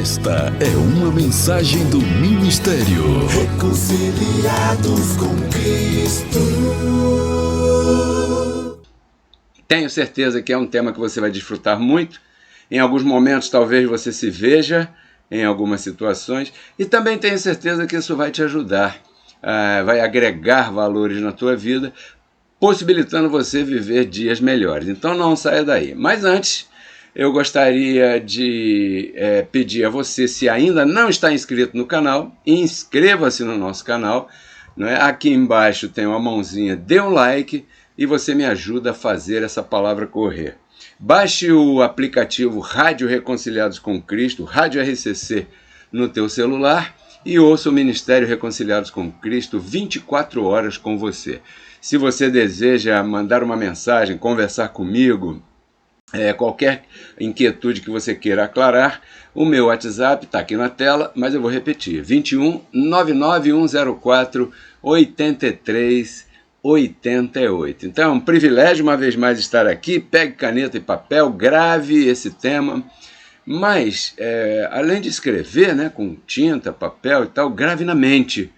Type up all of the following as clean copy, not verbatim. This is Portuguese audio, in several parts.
Esta é uma mensagem do Ministério Reconciliados com Cristo. Tenho certeza que é um tema que você vai desfrutar muito. Em alguns momentos talvez você se veja em algumas situações, e também tenho certeza que isso vai te ajudar, vai agregar valores na tua vida, possibilitando você viver dias melhores. Então não saia daí. Mas antes, eu gostaria de pedir a você, se ainda não está inscrito no canal, inscreva-se no nosso canal. Não é? Aqui embaixo tem uma mãozinha, dê um like e você me ajuda a fazer essa palavra correr. Baixe o aplicativo Rádio Reconciliados com Cristo, Rádio RCC, no teu celular e ouça o Ministério Reconciliados com Cristo 24 horas com você. Se você deseja mandar uma mensagem, conversar comigo, Qualquer inquietude que você queira aclarar, o meu WhatsApp está aqui na tela, mas eu vou repetir: 21 99104 83 88. Então é um privilégio uma vez mais estar aqui. Pegue caneta e papel, grave esse tema, mas além de escrever, né, com tinta, papel e tal, grave na mente,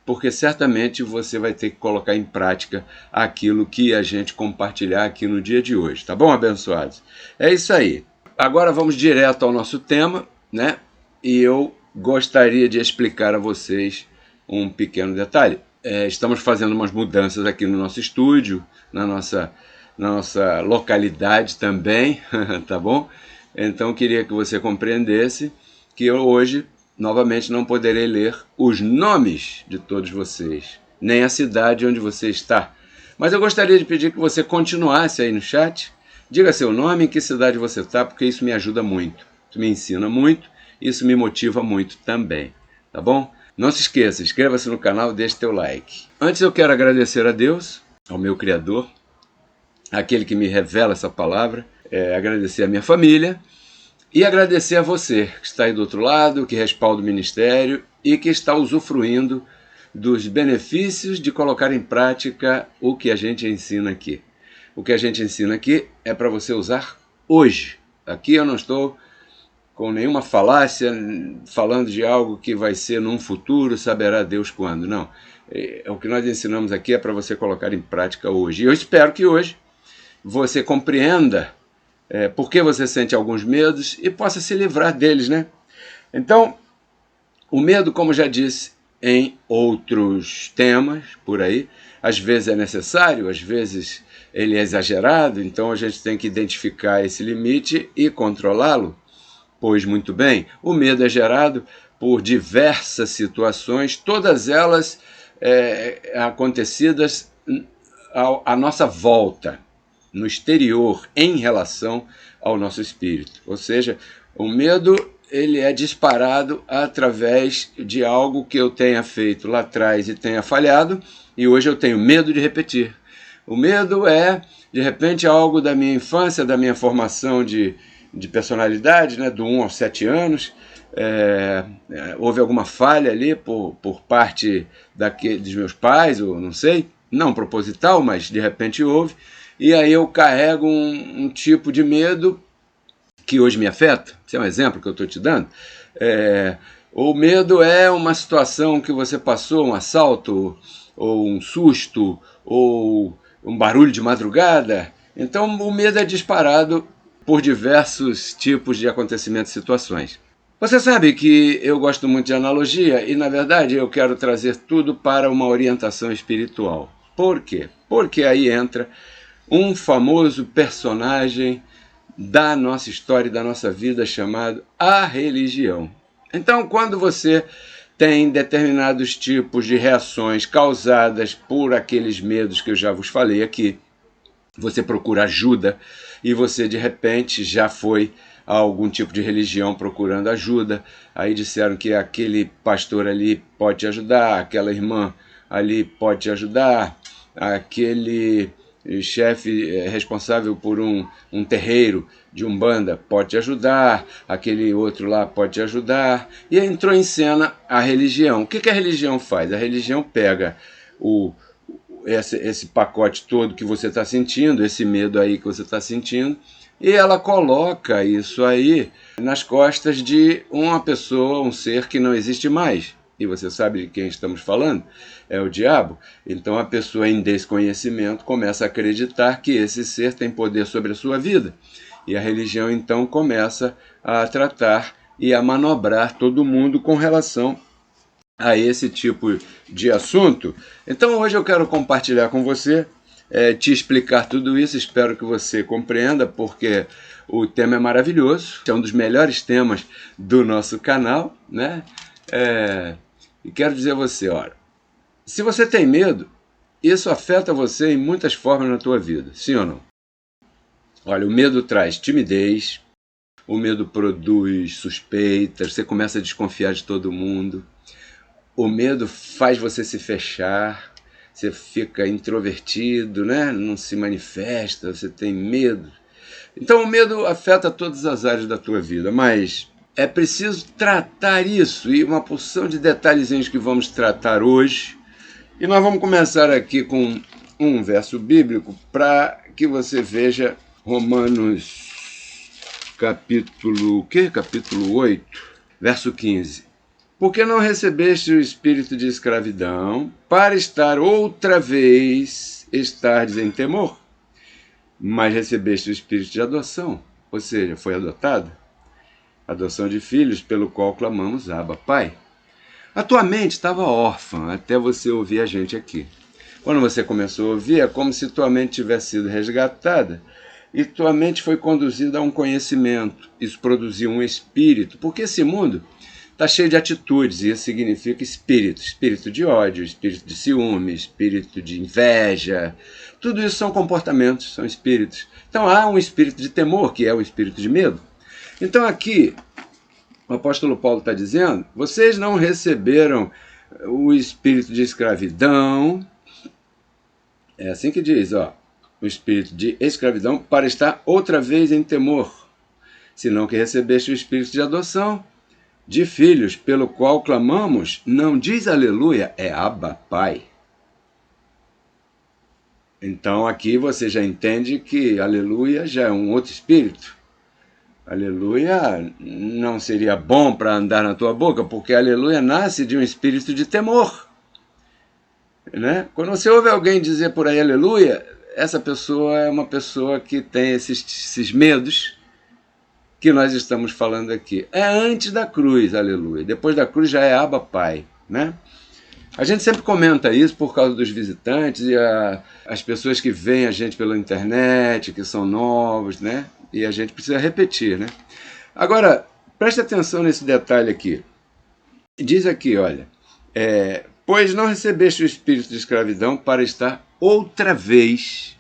porque certamente você vai ter que colocar em prática aquilo que a gente compartilhar aqui no dia de hoje, tá bom, abençoados? É isso aí. Agora vamos direto ao nosso tema, né? E eu gostaria de explicar a vocês um pequeno detalhe. Estamos fazendo umas mudanças aqui no nosso estúdio, na nossa localidade também, tá bom? Então eu queria que você compreendesse que eu hoje novamente não poderei ler os nomes de todos vocês, nem a cidade onde você está. Mas eu gostaria de pedir que você continuasse aí no chat, diga seu nome e em que cidade você está, porque isso me ajuda muito, isso me ensina muito, isso me motiva muito também, tá bom? Não se esqueça, inscreva-se no canal, deixe teu like. Antes eu quero agradecer a Deus, ao meu Criador, aquele que me revela essa palavra, agradecer a minha família, e agradecer a você que está aí do outro lado, que respalda o ministério e que está usufruindo dos benefícios de colocar em prática o que a gente ensina aqui. O que a gente ensina aqui é para você usar hoje. Aqui eu não estou com nenhuma falácia falando de algo que vai ser num futuro, saberá Deus quando. Não. O que nós ensinamos aqui é para você colocar em prática hoje. E eu espero que hoje você compreenda por que você sente alguns medos e possa se livrar deles, né? Então, o medo, como já disse em outros temas por aí, às vezes é necessário, às vezes ele é exagerado, então a gente tem que identificar esse limite e controlá-lo. Pois muito bem, o medo é gerado por diversas situações, todas elas acontecidas à nossa volta, no exterior, em relação ao nosso espírito. Ou seja, o medo ele é disparado através de algo que eu tenha feito lá atrás e tenha falhado, e hoje eu tenho medo de repetir. O medo é, de repente, algo da minha infância, da minha formação de personalidade, né, do 1 aos 7 anos, houve alguma falha ali por parte dos meus pais, ou não sei, não proposital, mas de repente houve, e aí eu carrego um tipo de medo que hoje me afeta. Esse é um exemplo que eu estou te dando. O medo é uma situação que você passou, um assalto, ou um susto, ou um barulho de madrugada. Então o medo é disparado por diversos tipos de acontecimentos e situações. Você sabe que eu gosto muito de analogia e, na verdade, eu quero trazer tudo para uma orientação espiritual. Por quê? Porque aí entra um famoso personagem da nossa história e da nossa vida chamado a religião. Então, quando você tem determinados tipos de reações causadas por aqueles medos que eu já vos falei aqui, você procura ajuda e você, de repente, já foi a algum tipo de religião procurando ajuda, aí disseram que aquele pastor ali pode te ajudar, aquela irmã ali pode te ajudar, aquele chefe responsável por um terreiro de Umbanda pode te ajudar, aquele outro lá pode te ajudar, e entrou em cena a religião. O que a religião faz? A religião pega esse pacote todo que você está sentindo, esse medo aí que você está sentindo, e ela coloca isso aí nas costas de uma pessoa, um ser que não existe mais. E você sabe de quem estamos falando? É o diabo. Então a pessoa em desconhecimento começa a acreditar que esse ser tem poder sobre a sua vida. E a religião então começa a tratar e a manobrar todo mundo com relação a esse tipo de assunto. Então hoje eu quero compartilhar com você, te explicar tudo isso, espero que você compreenda, porque o tema é maravilhoso, é um dos melhores temas do nosso canal, né? E quero dizer a você, olha, se você tem medo, isso afeta você em muitas formas na tua vida, sim ou não? Olha, o medo traz timidez, o medo produz suspeitas, você começa a desconfiar de todo mundo, o medo faz você se fechar, você fica introvertido, né? Não se manifesta, você tem medo. Então o medo afeta todas as áreas da tua vida, mas é preciso tratar isso, e uma porção de detalhezinhos que vamos tratar hoje. E nós vamos começar aqui com um verso bíblico para que você veja Romanos capítulo 8, verso 15. Porque não recebeste o espírito de escravidão para estar outra vez estardes em temor, mas recebeste o espírito de adoção, ou seja, foi adotado, adoção de filhos, pelo qual clamamos Abba, Pai. A tua mente estava órfã até você ouvir a gente aqui. Quando você começou a ouvir, é como se tua mente tivesse sido resgatada e tua mente foi conduzida a um conhecimento. Isso produziu um espírito, porque esse mundo está cheio de atitudes, e isso significa espírito. Espírito de ódio, espírito de ciúme, espírito de inveja. Tudo isso são comportamentos, são espíritos. Então há um espírito de temor, que é o espírito de medo. Então aqui, o apóstolo Paulo está dizendo, vocês não receberam o espírito de escravidão, é assim que diz, ó, o espírito de escravidão para estar outra vez em temor, senão que recebeste o espírito de adoção, de filhos, pelo qual clamamos, não diz aleluia, é Abba, Pai. Então aqui você já entende que aleluia já é um outro espírito. Aleluia não seria bom para andar na tua boca, porque aleluia nasce de um espírito de temor. Né? Quando você ouve alguém dizer por aí aleluia, essa pessoa é uma pessoa que tem esses medos que nós estamos falando aqui. É antes da cruz, aleluia. Depois da cruz já é Abba, Pai. Né? A gente sempre comenta isso por causa dos visitantes e as pessoas que veem a gente pela internet, que são novos, né? E a gente precisa repetir, né? Agora, preste atenção nesse detalhe aqui. Diz aqui, olha, pois não recebeste o espírito de escravidão para estar outra vez.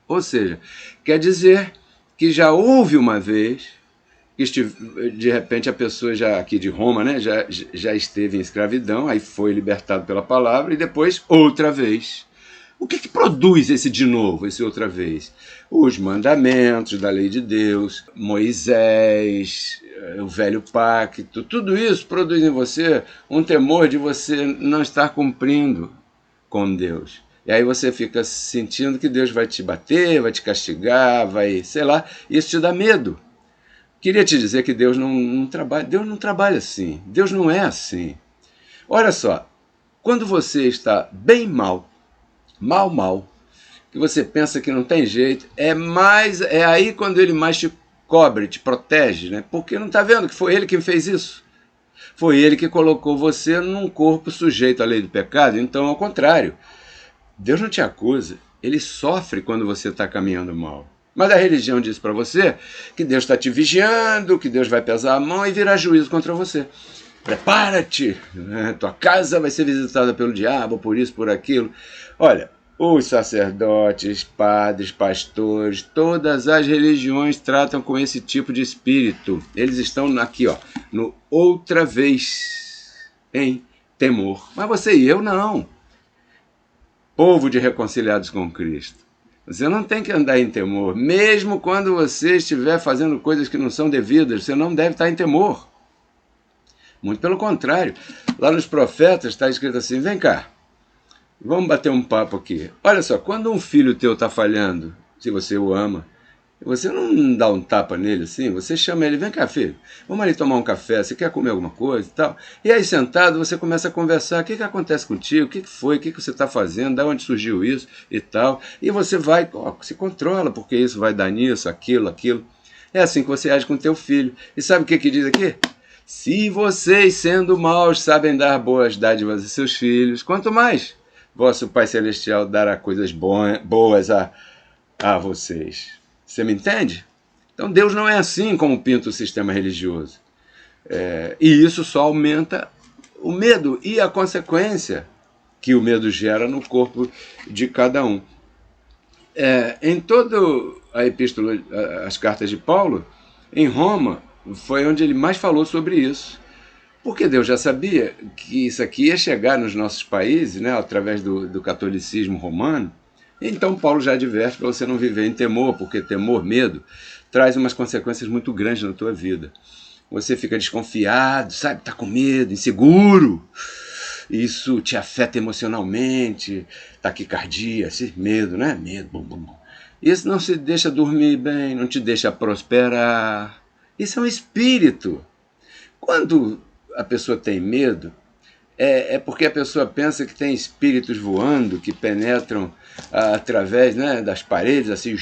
Ou seja, quer dizer que já houve uma vez, que de repente a pessoa já aqui de Roma, né, já esteve em escravidão, aí foi libertado pela palavra, e depois outra vez. O que produz esse de novo, esse outra vez? Os mandamentos da lei de Deus, Moisés, o velho pacto, tudo isso produz em você um temor de você não estar cumprindo com Deus. E aí você fica sentindo que Deus vai te bater, vai te castigar, vai, sei lá, isso te dá medo. Queria te dizer que Deus não trabalha assim, Deus não é assim. Olha só, quando você está bem mal, que você pensa que não tem jeito, é aí quando ele mais te cobre, te protege, né? Porque não está vendo que foi ele quem fez isso? Foi ele que colocou você num corpo sujeito à lei do pecado. Então, ao contrário, Deus não te acusa, ele sofre quando você está caminhando mal. Mas a religião diz para você que Deus está te vigiando, que Deus vai pesar a mão e virar juízo contra você. Prepara-te, né? Tua casa vai ser visitada pelo diabo, por isso, por aquilo. Olha, os sacerdotes, padres, pastores, todas as religiões tratam com esse tipo de espírito. Eles estão aqui, ó, no outra vez, em temor. Mas você e eu não. Povo de reconciliados com Cristo. Você não tem que andar em temor. Mesmo quando você estiver fazendo coisas que não são devidas, você não deve estar em temor. Muito pelo contrário. Lá nos Profetas está escrito assim, vem cá, vamos bater um papo aqui. Olha só, quando um filho teu está falhando, se você o ama, você não dá um tapa nele assim, você chama ele, vem cá filho, vamos ali tomar um café, você quer comer alguma coisa e tal. E aí sentado você começa a conversar, o que acontece contigo, o que foi, o que você está fazendo, de onde surgiu isso e tal. E você vai, se controla, porque isso vai dar nisso, aquilo. É assim que você age com teu filho. E sabe o que diz aqui? Se vocês, sendo maus, sabem dar boas dádivas a seus filhos, quanto mais vosso Pai Celestial dará coisas boas a vocês. Você me entende? Então Deus não é assim como pinta o sistema religioso. E isso só aumenta o medo e a consequência que o medo gera no corpo de cada um. Em toda a epístola, as cartas de Paulo, em Roma, foi onde ele mais falou sobre isso. Porque Deus já sabia que isso aqui ia chegar nos nossos países, né, através do catolicismo romano. Então Paulo já adverte para você não viver em temor, porque temor, medo, traz umas consequências muito grandes na tua vida. Você fica desconfiado, sabe? Está com medo, inseguro. Isso te afeta emocionalmente, taquicardia, esse medo, né? Medo, bum, bum, bum. Isso não te deixa dormir bem, não te deixa prosperar. Isso é um espírito. Quando a pessoa tem medo, é porque a pessoa pensa que tem espíritos voando, que penetram através, né, das paredes, assim.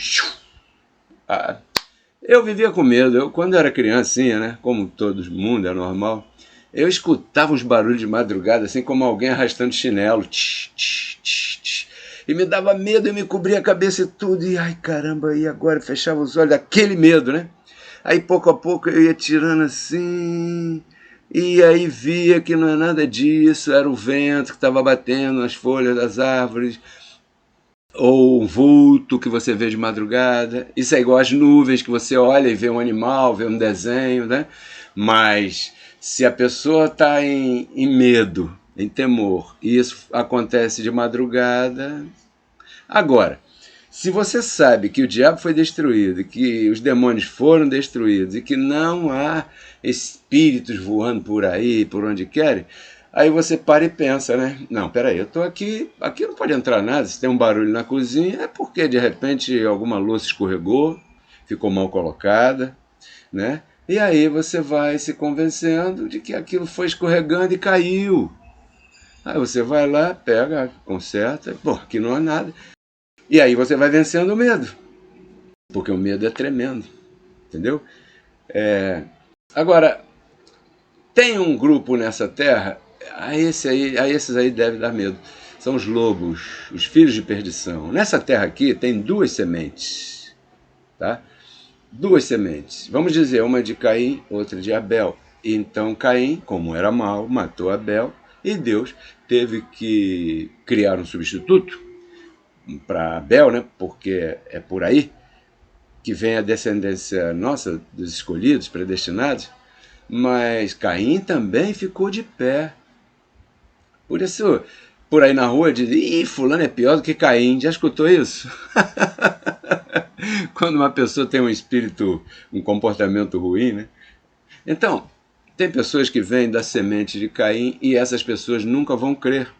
Eu vivia com medo. Quando eu era criancinha, né, como todo mundo, é normal, eu escutava uns barulhos de madrugada, assim como alguém arrastando chinelo. Tch, tch, tch, tch. E me dava medo, eu me cobria a cabeça e tudo. E ai, caramba, e agora? Fechava os olhos, aquele medo, né? Aí, pouco a pouco, eu ia tirando assim. E aí via que não é nada disso, era o vento que estava batendo nas folhas das árvores, ou um vulto que você vê de madrugada. Isso é igual às nuvens, que você olha e vê um animal, vê um desenho, né? Mas se a pessoa está em medo, em temor, e isso acontece de madrugada... Agora, se você sabe que o diabo foi destruído, que os demônios foram destruídos e que não há espíritos voando por aí, por onde querem, aí você para e pensa, né? Não, peraí, eu estou aqui não pode entrar nada. Se tem um barulho na cozinha, é porque de repente alguma louça escorregou, ficou mal colocada, né? E aí você vai se convencendo de que aquilo foi escorregando e caiu. Aí você vai lá, pega, conserta, pô, aqui não há nada. E aí você vai vencendo o medo, porque o medo é tremendo, entendeu? Agora, tem um grupo nessa terra, a esses aí deve dar medo. São os lobos, os filhos de perdição. Nessa terra aqui tem duas sementes, tá? Duas sementes. Vamos dizer, uma de Caim, outra de Abel. Então Caim, como era mau, matou Abel, e Deus teve que criar um substituto para Abel, né? Porque é por aí que vem a descendência nossa, dos escolhidos, predestinados. Mas Caim também ficou de pé. Por isso, por aí na rua, dizem, fulano é pior do que Caim. Já escutou isso? Quando uma pessoa tem um espírito, um comportamento ruim, né? Então, tem pessoas que vêm da semente de Caim e essas pessoas nunca vão crer.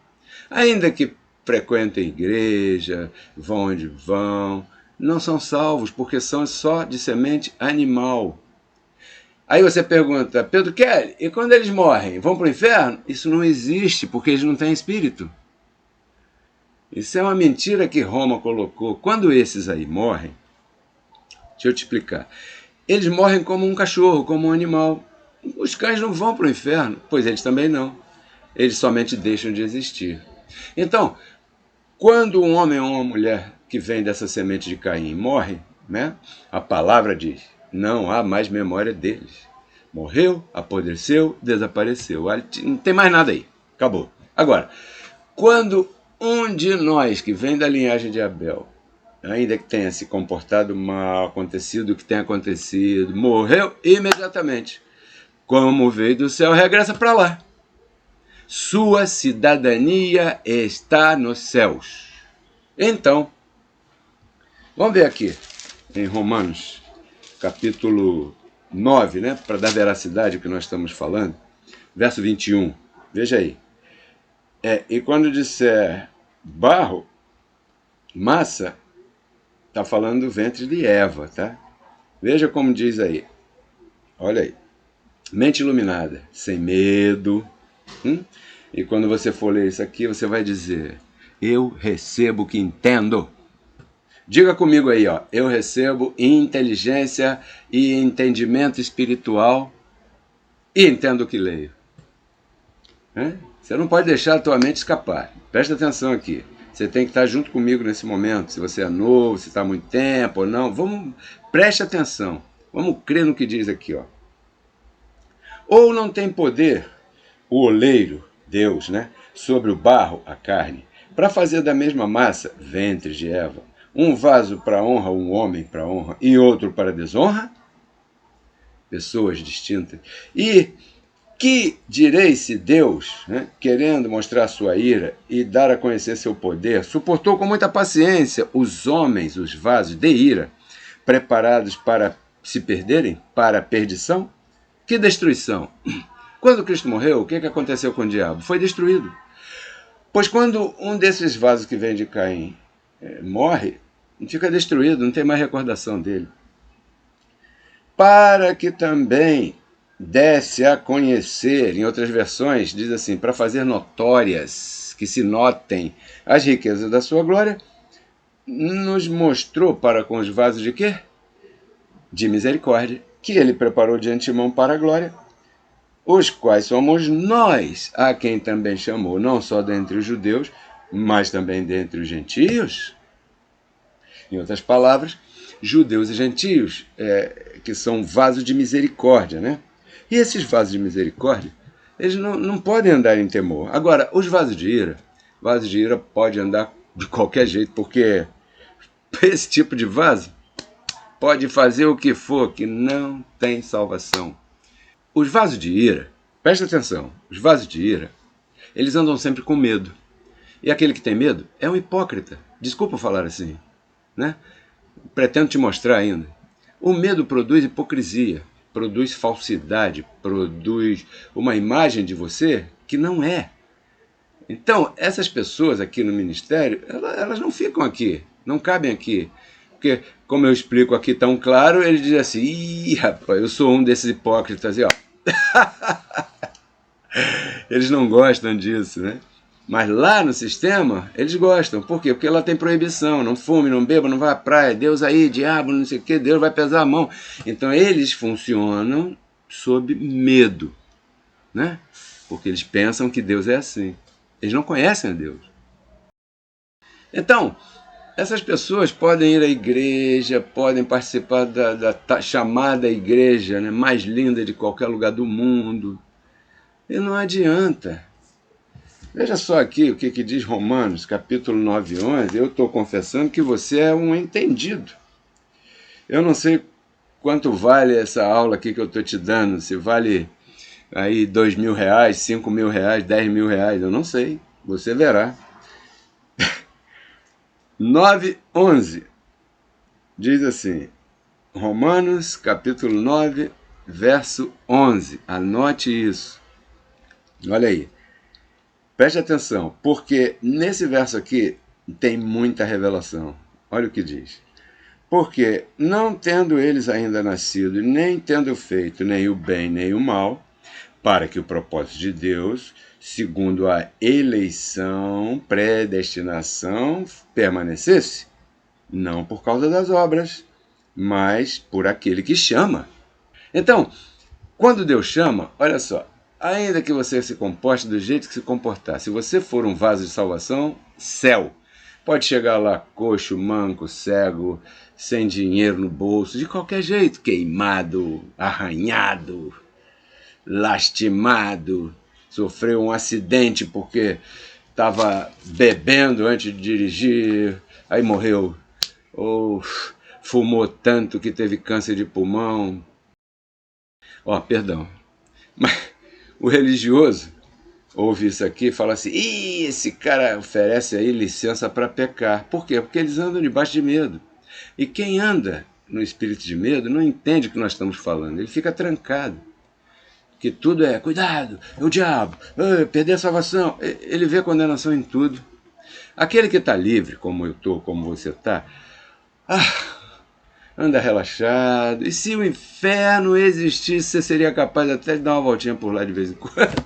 Ainda que frequentem igreja, vão onde vão, não são salvos, porque são só de semente animal. Aí você pergunta, Pedro Kelly, e quando eles morrem, vão para o inferno? Isso não existe, porque eles não têm espírito. Isso é uma mentira que Roma colocou. Quando esses aí morrem, deixa eu te explicar, eles morrem como um cachorro, como um animal. Os cães não vão para o inferno, pois eles também não. Eles somente deixam de existir. Então, quando um homem ou uma mulher que vem dessa semente de Caim morre, né, a palavra diz, não há mais memória deles. Morreu, apodreceu, desapareceu. Não tem mais nada aí. Acabou. Agora, quando um de nós que vem da linhagem de Abel, ainda que tenha se comportado mal, acontecido o que tem acontecido, morreu imediatamente. Como veio do céu, regressa para lá. Sua cidadania está nos céus. Então, vamos ver aqui, em Romanos, capítulo 9, né, para dar veracidade ao que nós estamos falando, verso 21. Veja aí. E quando disser barro, massa, está falando do ventre de Eva, tá? Veja como diz aí. Olha aí. Mente iluminada, sem medo. E quando você for ler isso aqui, você vai dizer, eu recebo o que entendo. Diga comigo aí, ó, eu recebo inteligência e entendimento espiritual e entendo o que leio. Você não pode deixar a tua mente escapar. Presta atenção aqui. Você tem que estar junto comigo nesse momento. Se você é novo, se está há muito tempo ou não. Preste atenção. Vamos crer no que diz aqui, ó. Ou não tem poder o oleiro, Deus, né, sobre o barro, a carne, para fazer da mesma massa, ventre de Eva, um vaso para honra, um homem para honra, e outro para desonra? Pessoas distintas. E que direi se Deus, né, querendo mostrar sua ira e dar a conhecer seu poder, suportou com muita paciência os homens, os vasos de ira, preparados para se perderem para a perdição? Que destruição! Quando Cristo morreu, o que aconteceu com o diabo? Foi destruído. Pois quando um desses vasos que vem de Caim morre, fica destruído, não tem mais recordação dele. Para que também desse a conhecer, em outras versões, diz assim, para fazer notórias, que se notem as riquezas da sua glória, nos mostrou para com os vasos de quê? De misericórdia, que ele preparou de antemão para a glória, os quais somos nós, a quem também chamou, não só dentre os judeus, mas também dentre os gentios. Em outras palavras, judeus e gentios, que são vasos de misericórdia, né? E esses vasos de misericórdia, eles não podem andar em temor. Agora, os vasos de ira pode andar de qualquer jeito, porque esse tipo de vaso pode fazer o que for, que não tem salvação. Os vasos de ira, presta atenção, os vasos de ira, eles andam sempre com medo. E aquele que tem medo é um hipócrita. Desculpa falar assim, né? Pretendo te mostrar ainda. O medo produz hipocrisia, produz falsidade, produz uma imagem de você que não é. Então, essas pessoas aqui no ministério, elas não ficam aqui, não cabem aqui. Porque, como eu explico aqui tão claro, eles dizem assim, ih, rapaz, eu sou um desses hipócritas, e ó. Eles não gostam disso, né? Mas lá no sistema, eles gostam. Por quê? Porque lá tem proibição. Não fume, não beba, não vá à praia. Deus aí, diabo, não sei o quê. Deus vai pesar a mão. Então eles funcionam sob medo, né? Porque eles pensam que Deus é assim. Eles não conhecem a Deus. Então, essas pessoas podem ir à igreja, podem participar da chamada igreja, né, mais linda de qualquer lugar do mundo. E não adianta. Veja só aqui o que diz Romanos, capítulo 9 e 11. Eu estou confessando que você é um entendido. Eu não sei quanto vale essa aula aqui que eu estou te dando. Se vale aí R$2.000, R$5.000, R$10.000, eu não sei. Você verá. 9:11 diz assim, Romanos capítulo 9, verso 11. Anote isso. Olha aí. Preste atenção, porque nesse verso aqui tem muita revelação. Olha o que diz. Porque, não tendo eles ainda nascido, nem tendo feito nem o bem nem o mal, para que o propósito de Deus, segundo a eleição, predestinação, permanecesse, não por causa das obras, mas por aquele que chama. Então, quando Deus chama, olha só, ainda que você se comporte do jeito que se comportar, se você for um vaso de salvação, céu. Pode chegar lá coxo, manco, cego, sem dinheiro no bolso, de qualquer jeito, queimado, arranhado, lastimado, sofreu um acidente porque estava bebendo antes de dirigir, aí morreu, ou fumou tanto que teve câncer de pulmão. Perdão. Mas o religioso ouve isso aqui e fala assim, esse cara oferece aí licença para pecar. Por quê? Porque eles andam debaixo de medo. E quem anda no espírito de medo não entende o que nós estamos falando. Ele fica trancado. Que tudo é, cuidado, é o diabo, perder a salvação. Ele vê condenação em tudo. Aquele que está livre, como eu estou, como você está, anda relaxado. E se o inferno existisse, você seria capaz até de dar uma voltinha por lá de vez em quando.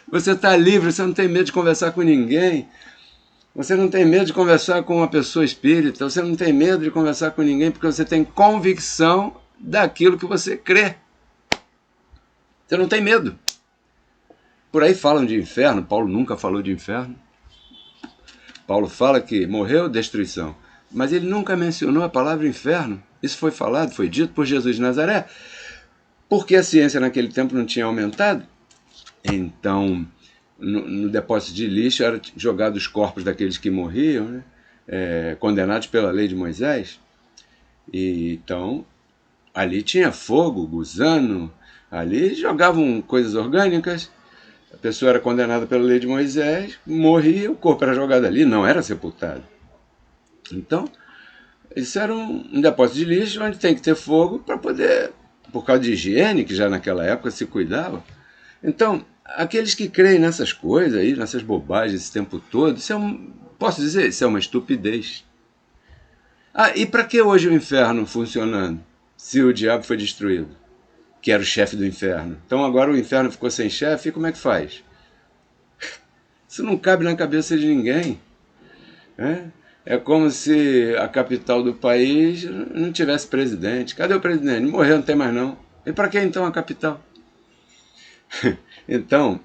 Você está livre, você não tem medo de conversar com ninguém. Você não tem medo de conversar com uma pessoa espírita. Você não tem medo de conversar com ninguém porque você tem convicção daquilo que você crê. Você não tem medo. Por aí falam de inferno. Paulo nunca falou de inferno. Paulo fala que morreu, destruição. Mas ele nunca mencionou a palavra inferno. Isso foi falado, foi dito por Jesus de Nazaré. Porque a ciência naquele tempo não tinha aumentado. Então, no depósito de lixo, eram jogados os corpos daqueles que morriam, né? Condenados pela lei de Moisés. E, então, ali tinha fogo, gusano, ali jogavam coisas orgânicas. A pessoa era condenada pela lei de Moisés, morria, o corpo era jogado ali, não era sepultado. Então, Isso era um depósito de lixo onde tem que ter fogo para poder, por causa de higiene, que já naquela época se cuidava. Então, aqueles que creem nessas coisas aí, nessas bobagens esse tempo todo, posso dizer, isso é uma estupidez. E para que hoje o inferno funcionando, se o diabo foi destruído, que era o chefe do inferno? Então agora o inferno ficou sem chefe, e como é que faz? Isso não cabe na cabeça de ninguém. É como se a capital do país não tivesse presidente. Cadê o presidente? Morreu, não tem mais não. E para que então a capital? Então,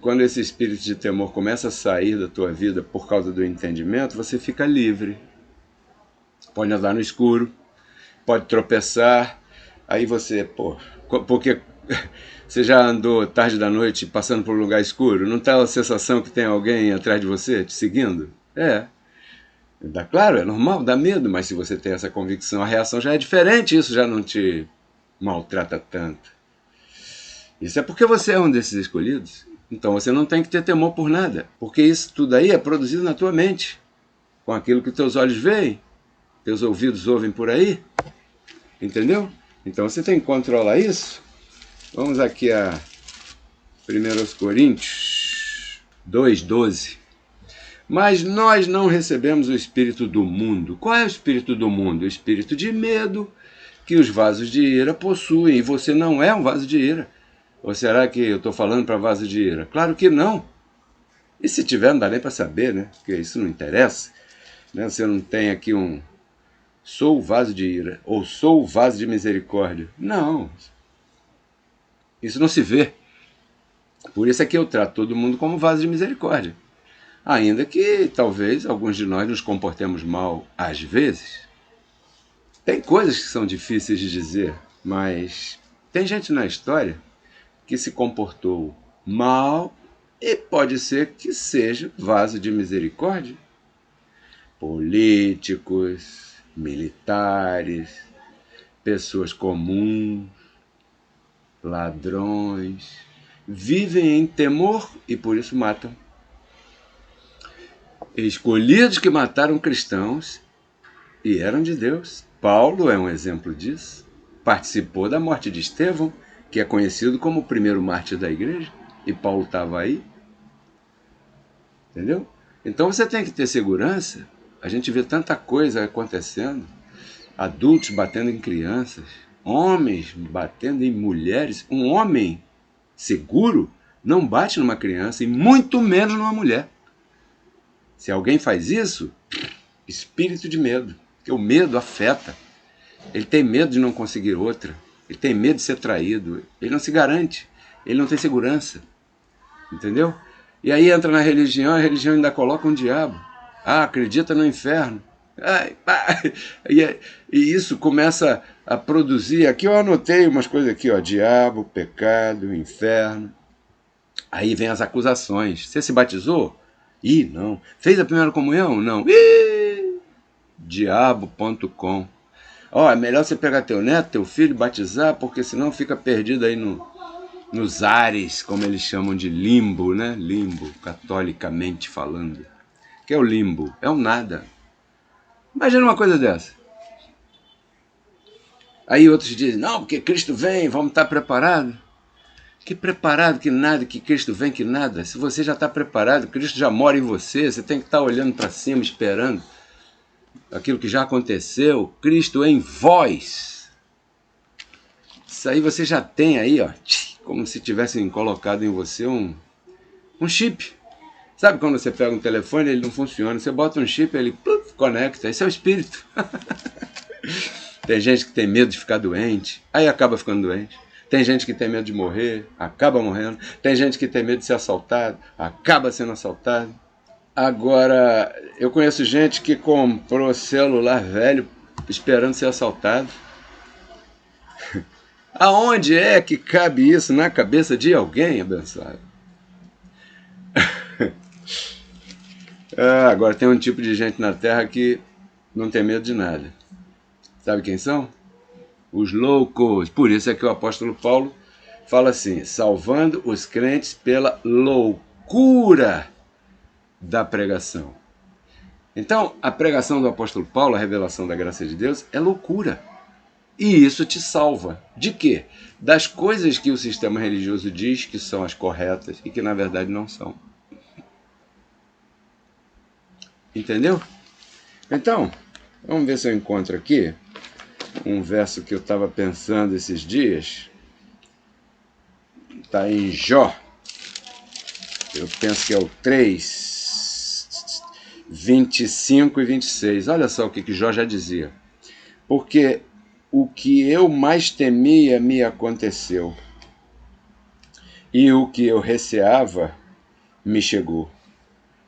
quando esse espírito de temor começa a sair da tua vida por causa do entendimento, você fica livre. Pode andar no escuro, pode tropeçar, aí você, porque você já andou tarde da noite passando por um lugar escuro, não tá a sensação que tem alguém atrás de você te seguindo? Claro, é normal, dá medo, mas se você tem essa convicção, a reação já é diferente, isso já não te maltrata tanto. Isso é porque você é um desses escolhidos. Então você não tem que ter temor por nada, porque isso tudo aí é produzido na tua mente, com aquilo que teus olhos veem, teus ouvidos ouvem por aí, entendeu? Então você tem que controlar isso. Vamos aqui a 1 Coríntios 2:12. Mas nós não recebemos o espírito do mundo. Qual é o espírito do mundo? O espírito de medo que os vasos de ira possuem. E você não é um vaso de ira. Ou será que eu estou falando para vaso de ira? Claro que não. E se tiver, não dá nem para saber, né? Porque isso não interessa. Né? Você não tem aqui sou o vaso de ira, ou sou o vaso de misericórdia. Não. Isso não se vê. Por isso é que eu trato todo mundo como vaso de misericórdia. Ainda que talvez alguns de nós nos comportemos mal às vezes. Tem coisas que são difíceis de dizer, mas tem gente na história que se comportou mal e pode ser que seja vaso de misericórdia. Políticos, militares, pessoas comuns, ladrões, vivem em temor e por isso matam. Escolhidos que mataram cristãos e eram de Deus. Paulo é um exemplo disso. Participou da morte de Estevão, que é conhecido como o primeiro mártir da igreja, e Paulo estava aí. Entendeu? Então você tem que ter segurança. A gente vê tanta coisa acontecendo. Adultos batendo em crianças, homens batendo em mulheres. Um homem seguro não bate numa criança e muito menos numa mulher. Se alguém faz isso, espírito de medo, porque o medo afeta. Ele tem medo de não conseguir outra, ele tem medo de ser traído, ele não se garante, ele não tem segurança, entendeu? E aí entra na religião, a religião ainda coloca um diabo. Acredita no inferno. E isso começa a produzir, aqui eu anotei umas coisas aqui, diabo, pecado, inferno. Aí vem as acusações. Você se batizou? Não. Fez a primeira comunhão? Não. Diabo.com. É melhor você pegar teu neto, teu filho, batizar, porque senão fica perdido aí nos ares, como eles chamam de limbo, né? Limbo, catolicamente falando. O que é o limbo? É o nada. Imagina uma coisa dessa. Aí outros dizem, não, porque Cristo vem, vamos estar preparados. Que preparado, que nada, que Cristo vem, que nada. Se você já está preparado, Cristo já mora em você, você tem que estar olhando para cima, esperando aquilo que já aconteceu. Cristo em vós. Isso aí você já tem aí, como se tivessem colocado em você um chip. Sabe quando você pega um telefone e ele não funciona, você bota um chip e ele conecta, esse é o espírito. Tem gente que tem medo de ficar doente, aí acaba ficando doente. Tem gente que tem medo de morrer, acaba morrendo. Tem gente que tem medo de ser assaltado, acaba sendo assaltado. Agora, eu conheço gente que comprou celular velho esperando ser assaltado. Aonde é que cabe isso na cabeça de alguém, abençoado? Agora tem um tipo de gente na Terra que não tem medo de nada. Sabe quem são? Os loucos. Por isso é que o apóstolo Paulo fala assim, salvando os crentes pela loucura da pregação. Então, a pregação do apóstolo Paulo, a revelação da graça de Deus, é loucura. E isso te salva. De quê? Das coisas que o sistema religioso diz que são as corretas e que na verdade não são. Entendeu? Então, vamos ver se eu encontro aqui um verso que eu estava pensando esses dias. Está em Jó. Eu penso que é o 3, 25 e 26. Olha só o que Jó já dizia. Porque o que eu mais temia me aconteceu, e o que eu receava me chegou.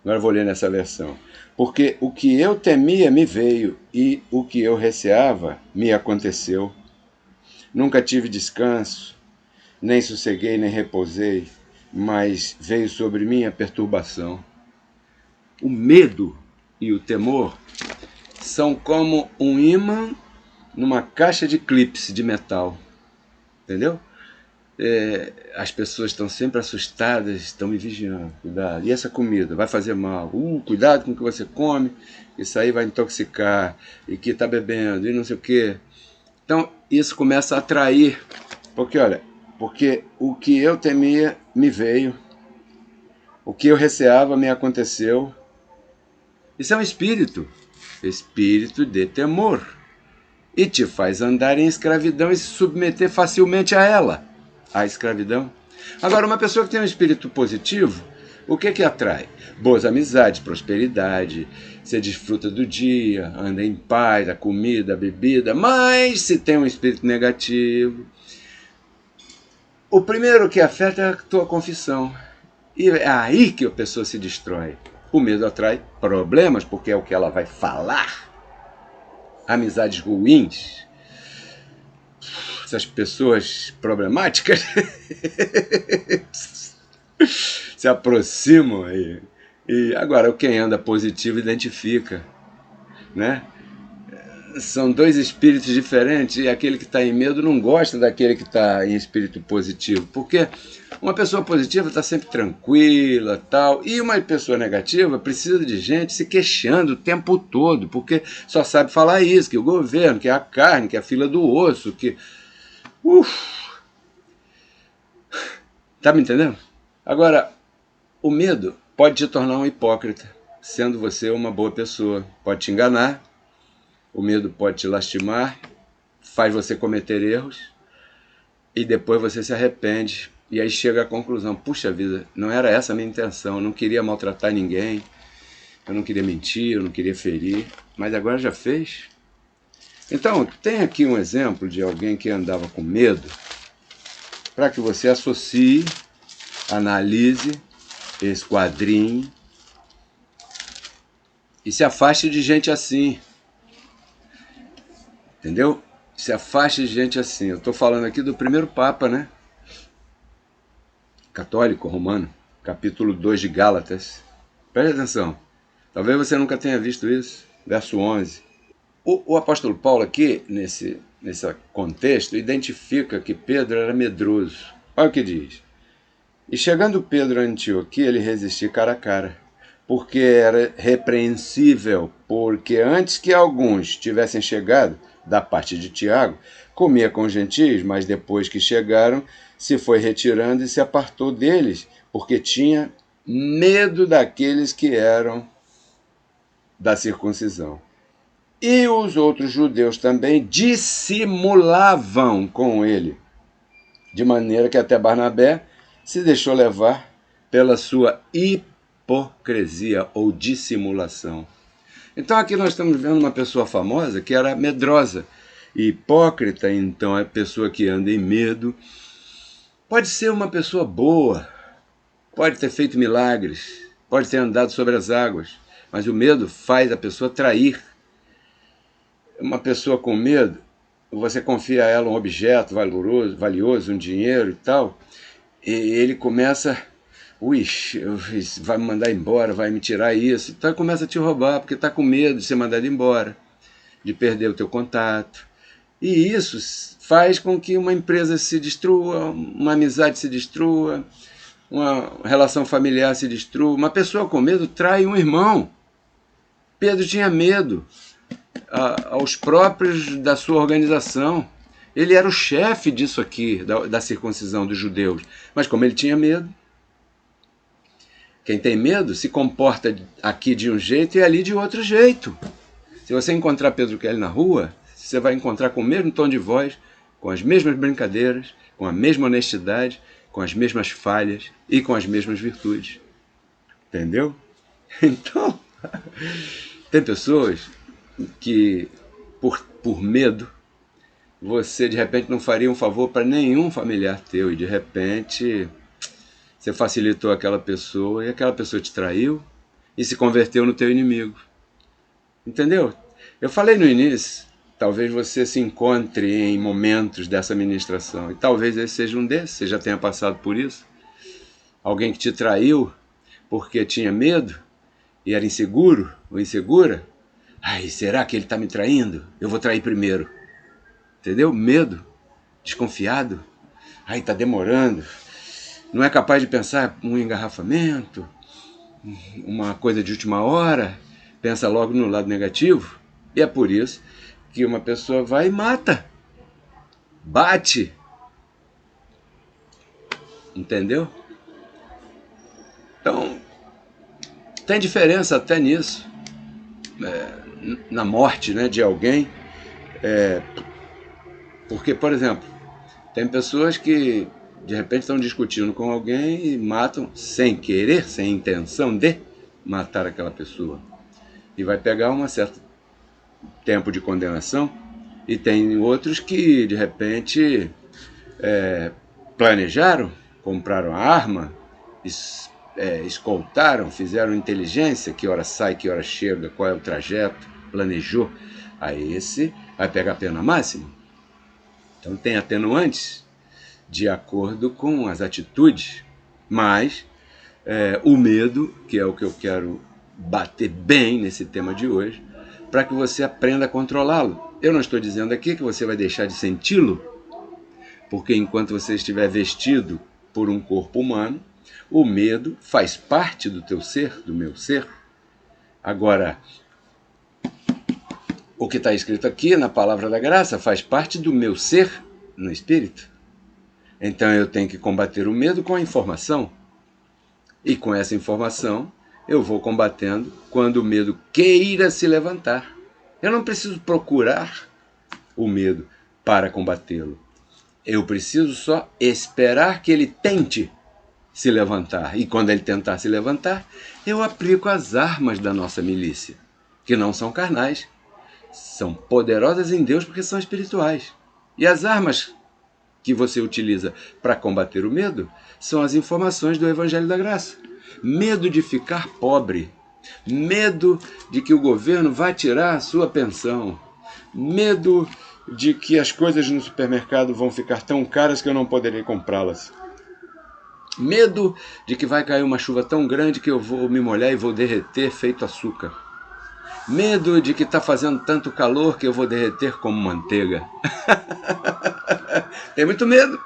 Agora eu vou ler nessa versão. Porque o que eu temia me veio, e o que eu receava me aconteceu. Nunca tive descanso, nem sosseguei, nem repousei, mas veio sobre mim a perturbação. O medo e o temor são como um ímã numa caixa de clips de metal. Entendeu? As pessoas estão sempre assustadas, estão me vigiando. Cuidado. E essa comida vai fazer mal. Cuidado com o que você come, isso aí vai intoxicar. E que está bebendo, e não sei o quê. Então, isso começa a atrair. Porque, olha, porque o que eu temia me veio, o que eu receava me aconteceu. Isso é um espírito de temor. E te faz andar em escravidão e se submeter facilmente a ela, a escravidão. Agora, uma pessoa que tem um espírito positivo, o que atrai? Boas amizades, prosperidade, você desfruta do dia, anda em paz, a comida, a bebida. Mas se tem um espírito negativo, o primeiro que afeta é a tua confissão. E é aí que a pessoa se destrói. O medo atrai problemas, porque é o que ela vai falar. Amizades ruins, essas pessoas problemáticas se aproximam e agora quem anda positivo identifica, né? São dois espíritos diferentes e aquele que está em medo não gosta daquele que está em espírito positivo, porque uma pessoa positiva está sempre tranquila, tal, e uma pessoa negativa precisa de gente se queixando o tempo todo, porque só sabe falar isso, que o governo, que a carne, que a fila do osso, que... Tá me entendendo? Agora, o medo pode te tornar um hipócrita, sendo você uma boa pessoa, pode te enganar. O medo pode te lastimar, faz você cometer erros e depois você se arrepende. E aí chega à conclusão, puxa vida, não era essa a minha intenção, eu não queria maltratar ninguém, eu não queria mentir, eu não queria ferir, mas agora já fez. Então, tem aqui um exemplo de alguém que andava com medo, para que você associe, analise, esquadrinhe e se afaste de gente assim. Entendeu? Se afaste de gente assim. Eu estou falando aqui do primeiro Papa, né? Católico, romano, capítulo 2 de Gálatas. Preste atenção. Talvez você nunca tenha visto isso. Verso 11. O apóstolo Paulo aqui, nesse contexto, identifica que Pedro era medroso. Olha o que diz. E chegando Pedro a Antioquia, ele resistiu cara a cara, porque era repreensível, porque antes que alguns tivessem chegado, da parte de Tiago, comia com gentios, mas depois que chegaram, se foi retirando e se apartou deles, porque tinha medo daqueles que eram da circuncisão. E os outros judeus também dissimulavam com ele, de maneira que até Barnabé se deixou levar pela sua hipocrisia ou dissimulação. Então aqui nós estamos vendo uma pessoa famosa que era medrosa. E hipócrita, então, é a pessoa que anda em medo. Pode ser uma pessoa boa, pode ter feito milagres, pode ter andado sobre as águas, mas o medo faz a pessoa trair. Uma pessoa com medo, você confia a ela um objeto valioso, um dinheiro e tal, e ele começa... vai me mandar embora, vai me tirar isso. Então ele começa a te roubar, porque está com medo de ser mandado embora, de perder o teu contato. E isso faz com que uma empresa se destrua, uma amizade se destrua, uma relação familiar se destrua. Uma pessoa com medo trai um irmão. Pedro tinha medo aos próprios da sua organização. Ele era o chefe disso aqui, da circuncisão dos judeus. Mas como ele tinha medo, quem tem medo se comporta aqui de um jeito e ali de outro jeito. Se você encontrar Pedro Kelly na rua, você vai encontrar com o mesmo tom de voz, com as mesmas brincadeiras, com a mesma honestidade, com as mesmas falhas e com as mesmas virtudes. Entendeu? Então, tem pessoas que, por medo, você de repente não faria um favor para nenhum familiar teu e de repente você facilitou aquela pessoa e aquela pessoa te traiu e se converteu no teu inimigo. Entendeu? Eu falei no início, talvez você se encontre em momentos dessa ministração e talvez esse seja um desses, você já tenha passado por isso. Alguém que te traiu porque tinha medo e era inseguro ou insegura. Ai, será que ele está me traindo? Eu vou trair primeiro. Entendeu? Medo, desconfiado. Ai, está demorando. Não é capaz de pensar um engarrafamento, uma coisa de última hora. Pensa logo no lado negativo. E é por isso que uma pessoa vai e mata. Bate. Entendeu? Então, tem diferença até nisso. Na morte, né, de alguém. Porque, por exemplo, tem pessoas que de repente estão discutindo com alguém e matam sem querer, sem intenção de matar aquela pessoa. E vai pegar um certo tempo de condenação. E tem outros que de repente planejaram, compraram a arma, escoltaram, fizeram inteligência, que hora sai, que hora chega, qual é o trajeto, planejou. Aí esse vai pegar a pena máxima. Então tem atenuantes de acordo com as atitudes, mas o medo, que é o que eu quero bater bem nesse tema de hoje, para que você aprenda a controlá-lo. Eu não estou dizendo aqui que você vai deixar de senti-lo, porque enquanto você estiver vestido por um corpo humano, o medo faz parte do teu ser, do meu ser. Agora, o que está escrito aqui na Palavra da Graça faz parte do meu ser no Espírito. Então eu tenho que combater o medo com a informação. E com essa informação eu vou combatendo quando o medo queira se levantar. Eu não preciso procurar o medo para combatê-lo. Eu preciso só esperar que ele tente se levantar. E quando ele tentar se levantar, eu aplico as armas da nossa milícia, que não são carnais. São poderosas em Deus porque são espirituais. E as armas que você utiliza para combater o medo são as informações do Evangelho da Graça. Medo de ficar pobre. Medo de que o governo vai tirar a sua pensão. Medo de que as coisas no supermercado vão ficar tão caras que eu não poderei comprá-las. Medo de que vai cair uma chuva tão grande que eu vou me molhar e vou derreter feito açúcar. Medo de que está fazendo tanto calor que eu vou derreter como manteiga. Tem muito medo.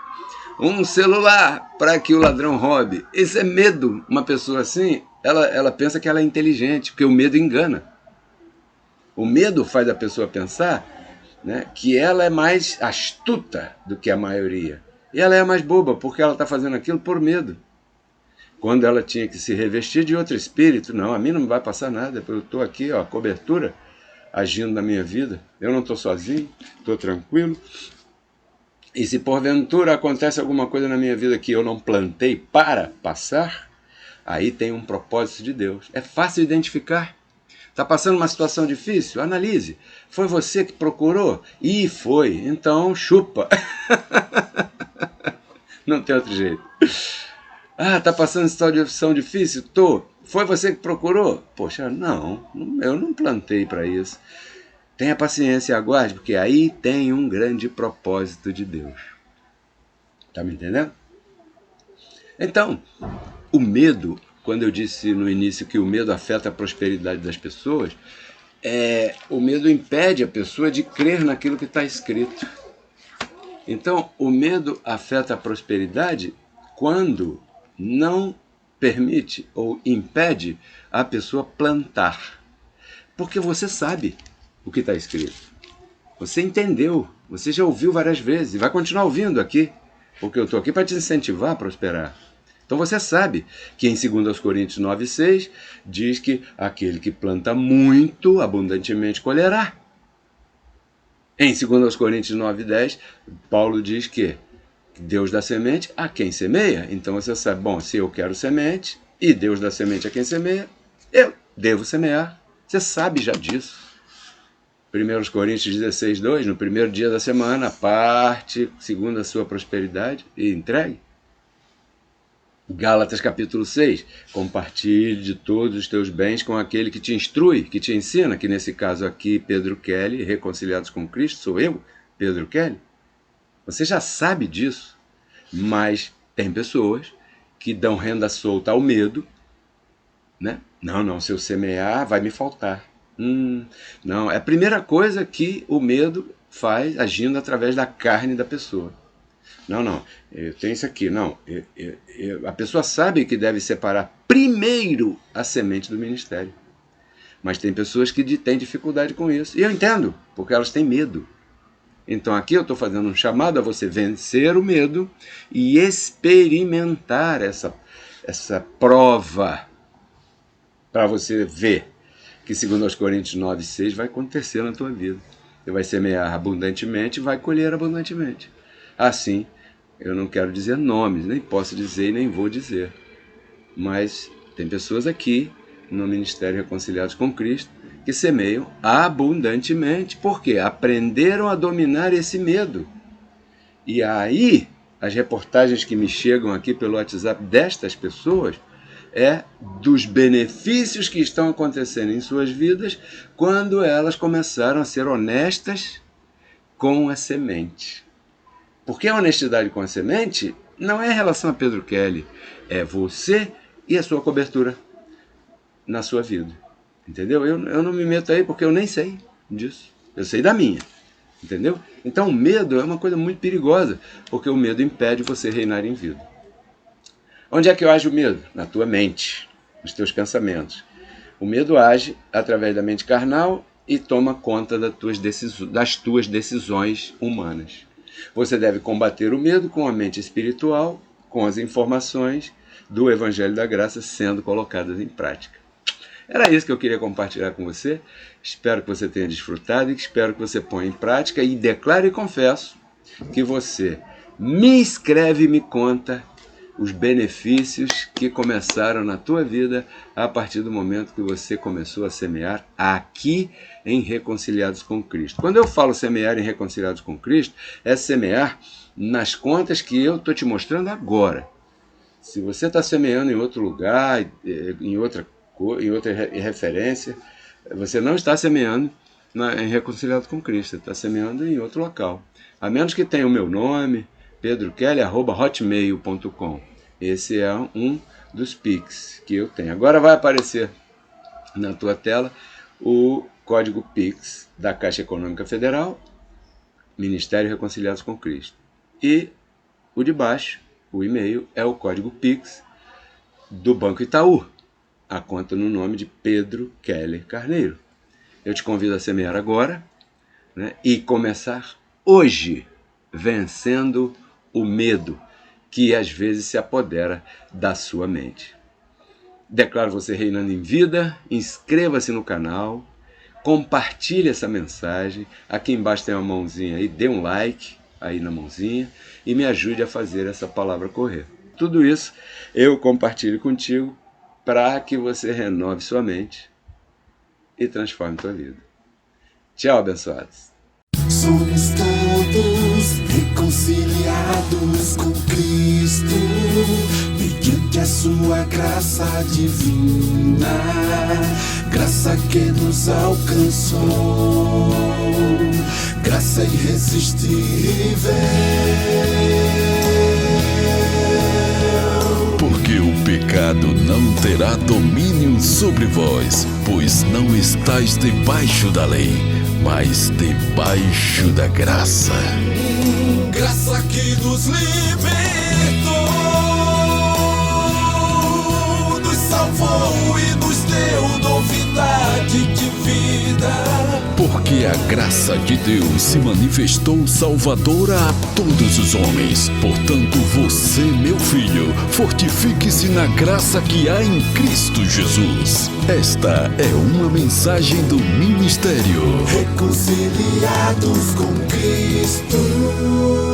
Um celular para que o ladrão roube. Isso é medo. Uma pessoa assim, ela pensa que ela é inteligente, porque o medo engana. O medo faz a pessoa pensar, né, que ela é mais astuta do que a maioria. E ela é mais boba, porque ela está fazendo aquilo por medo. Quando ela tinha que se revestir de outro espírito, não, a mim não vai passar nada, eu estou aqui, ó, cobertura, agindo na minha vida, eu não estou sozinho, estou tranquilo. E se porventura acontece alguma coisa na minha vida que eu não plantei para passar, aí tem um propósito de Deus. É fácil identificar. Está passando uma situação difícil? Analise. Foi você que procurou? Ih, foi. Então, chupa. Não tem outro jeito. Ah, está passando situação difícil? Tô. Foi você que procurou? Poxa, não. Eu não plantei para isso. Tenha paciência e aguarde, porque aí tem um grande propósito de Deus. Está me entendendo? Então, o medo, quando eu disse no início que o medo afeta a prosperidade das pessoas, o medo impede a pessoa de crer naquilo que está escrito. Então, o medo afeta a prosperidade quando não permite ou impede a pessoa plantar. Porque você sabe o que está escrito. Você entendeu, você já ouviu várias vezes e vai continuar ouvindo aqui, porque eu estou aqui para te incentivar a prosperar. Então você sabe que em 2 Coríntios 9,6 diz que aquele que planta muito, abundantemente colherá. Em 2 Coríntios 9,10, Paulo diz que Deus dá semente a quem semeia. Então você sabe, bom, se eu quero semente e Deus dá semente a quem semeia, eu devo semear. Você sabe já disso. 1 Coríntios 16,2, no primeiro dia da semana, parte segundo a sua prosperidade e entregue. Gálatas capítulo 6, compartilhe de todos os teus bens com aquele que te instrui, que te ensina, que nesse caso aqui, Pedro Kelly, Reconciliados com Cristo, sou eu, Pedro Kelly. Você já sabe disso, mas tem pessoas que dão renda solta ao medo, né? Não, se eu semear vai me faltar. Não, é a primeira coisa que o medo faz agindo através da carne da pessoa. Não, eu tenho isso aqui. Não, a pessoa sabe que deve separar primeiro a semente do ministério. Mas tem pessoas que têm dificuldade com isso. E eu entendo, porque elas têm medo. Então aqui eu estou fazendo um chamado a você vencer o medo e experimentar essa prova para você ver que 2 Coríntios 9,6 vai acontecer na tua vida. Você vai semear abundantemente e vai colher abundantemente. Assim, eu não quero dizer nomes, nem posso dizer e nem vou dizer. Mas tem pessoas aqui no Ministério Reconciliados com Cristo que semeiam abundantemente, porque aprenderam a dominar esse medo. E aí, as reportagens que me chegam aqui pelo WhatsApp destas pessoas é dos benefícios que estão acontecendo em suas vidas quando elas começaram a ser honestas com a semente. Porque a honestidade com a semente não é em relação a Pedro Kelly, é você e a sua cobertura na sua vida. Entendeu? Eu não me meto aí porque eu nem sei disso. Eu sei da minha. Entendeu? Então o medo é uma coisa muito perigosa, porque o medo impede você reinar em vida. Onde é que age o medo? Na tua mente, nos teus pensamentos. O medo age através da mente carnal e toma conta das tuas decisões humanas. Você deve combater o medo com a mente espiritual, com as informações do Evangelho da Graça sendo colocadas em prática. Era isso que eu queria compartilhar com você. Espero que você tenha desfrutado e espero que você ponha em prática e declare e confesso que você me escreve e me conta os benefícios que começaram na tua vida a partir do momento que você começou a semear aqui em Reconciliados com Cristo. Quando eu falo semear em Reconciliados com Cristo, é semear nas contas que eu estou te mostrando agora. Se você está semeando em outro lugar, em outra referência, você não está semeando em Reconciliados com Cristo, você está semeando em outro local. A menos que tenha o meu nome, pedrokelly@hotmail.com. Esse é um dos Pix que eu tenho. Agora vai aparecer na tua tela o código Pix da Caixa Econômica Federal, Ministério Reconciliados com Cristo. E o de baixo, o e-mail, é o código Pix do Banco Itaú, a conta no nome de Pedro Kelly Carneiro. Eu te convido a semear agora, né, e começar hoje vencendo o medo que às vezes se apodera da sua mente. Declaro você reinando em vida, inscreva-se no canal, compartilhe essa mensagem, aqui embaixo tem uma mãozinha aí, dê um like aí na mãozinha e me ajude a fazer essa palavra correr. Tudo isso eu compartilho contigo para que você renove sua mente e transforme sua vida. Tchau, abençoados. Somos todos reconciliados com Cristo, mediante a sua graça divina, graça que nos alcançou, graça irresistível. Porque o pecado não terá domínio sobre vós, pois não estáis debaixo da lei, mas debaixo da graça. Graça que nos libertou dos salvou e nos deu novidade de vida. Porque a graça de Deus se manifestou salvadora a todos os homens. Portanto, você, meu filho, fortifique-se na graça que há em Cristo Jesus. Esta é uma mensagem do ministério Reconciliados com Cristo.